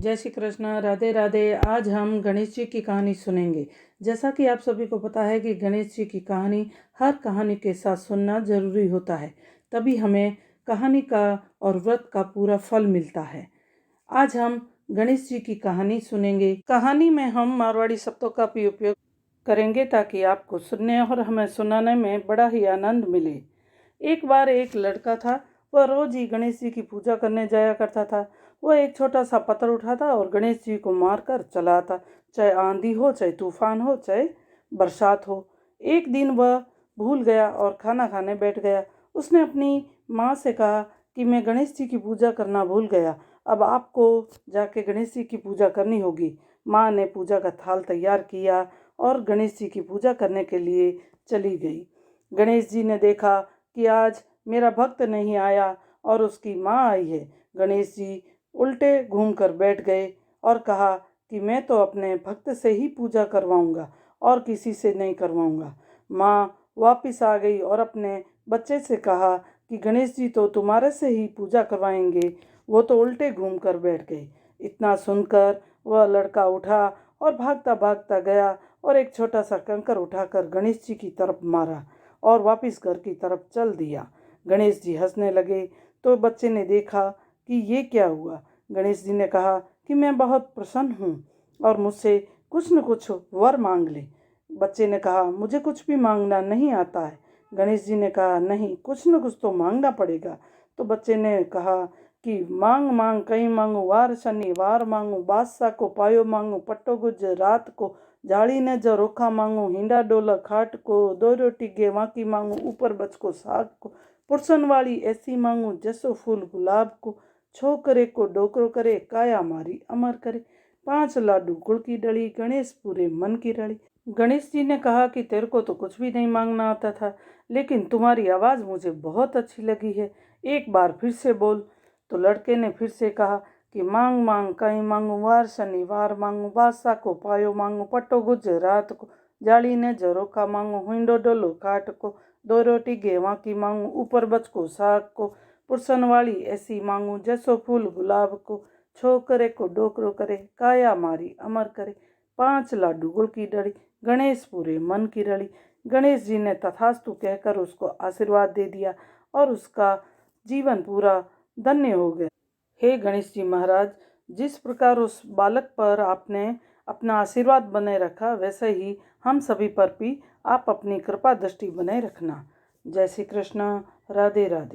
जय श्री कृष्ण, राधे राधे। आज हम गणेश जी की कहानी सुनेंगे। जैसा कि आप सभी को पता है कि गणेश जी की कहानी हर कहानी के साथ सुनना जरूरी होता है, तभी हमें कहानी का और व्रत का पूरा फल मिलता है। आज हम गणेश जी की कहानी सुनेंगे। कहानी में हम मारवाड़ी शब्दों का भी उपयोग करेंगे ताकि आपको सुनने और हमें सुनाने में बड़ा ही आनंद मिले। एक बार एक लड़का था। वह रोज ही गणेश जी की पूजा करने जाया करता था। वह एक छोटा सा पत्थर उठाता और गणेश जी को मारकर चला आता, चाहे आंधी हो, चाहे तूफान हो, चाहे बरसात हो। एक दिन वह भूल गया और खाना खाने बैठ गया। उसने अपनी माँ से कहा कि मैं गणेश जी की पूजा करना भूल गया, अब आपको जाके गणेश जी की पूजा करनी होगी। माँ ने पूजा का थाल तैयार किया और गणेश जी की पूजा करने के लिए चली गई। गणेश जी ने देखा कि आज मेरा भक्त नहीं आया और उसकी माँ आई है। गणेश जी उल्टे घूमकर बैठ गए और कहा कि मैं तो अपने भक्त से ही पूजा करवाऊंगा और किसी से नहीं करवाऊंगा। माँ वापस आ गई और अपने बच्चे से कहा कि गणेश जी तो तुम्हारे से ही पूजा करवाएंगे, वो तो उल्टे घूमकर बैठ गए। इतना सुनकर वह लड़का उठा और भागता भागता गया और एक छोटा सा कंकर उठाकर गणेश जी की तरफ मारा और वापस घर की तरफ चल दिया। गणेश जी हंसने लगे तो बच्चे ने देखा कि ये क्या हुआ। गणेश जी ने कहा कि मैं बहुत प्रसन्न हूँ और मुझसे कुछ न कुछ वर मांग ले। बच्चे ने कहा मुझे कुछ भी मांगना नहीं आता है। गणेश जी ने कहा नहीं, कुछ न कुछ तो मांगना पड़ेगा। तो बच्चे ने कहा कि मांग मांग कहीं मांगू, वार शनिवार मांगू, बादशाह को पायो मांगू, पट्टो गुज रात को, जाली ने जो रोखा मांगू, हिंडा डोला खाट को, दो रोटी गेवा की मांगू, ऊपर बच को साग को, पुरसन वाली ऐसी मांगू जैसो फूल गुलाब को, छोकरे को डोकरो करे, काया मारी अमर करे, 5 लाडू गुड़ की डली, गणेश पूरे मन की रली। गणेश जी ने कहा कि तेरे को तो कुछ भी नहीं मांगना आता था, लेकिन तुम्हारी आवाज़ मुझे बहुत अच्छी लगी है, एक बार फिर से बोल। तो लड़के ने फिर से कहा कि मांग मांग कहीं मांगू, वार शनिवार मांगू, बादशाह को पायो मांगू, पट्टो गुजरात को, जाली ने जरोखा मांगू, हिंडो डोलो काट को, 2 रोटी गेवा की मांगू, ऊपर बच को साग को, पुरसन वाली ऐसी मांगू जैसो फूल गुलाब को, छोकरे को डोकरो करे, काया मारी अमर करे, 5 लाडू गुड़ की डली, गणेश पूरे मन की रली। गणेश जी ने तथास्तु कहकर उसको आशीर्वाद दे दिया और उसका जीवन पूरा धन्य हो गया। हे गणेश जी महाराज, जिस प्रकार उस बालक पर आपने अपना आशीर्वाद बनाए रखा, वैसे ही हम सभी पर भी आप अपनी कृपा दृष्टि बनाए रखना। जय श्री कृष्ण, राधे राधे।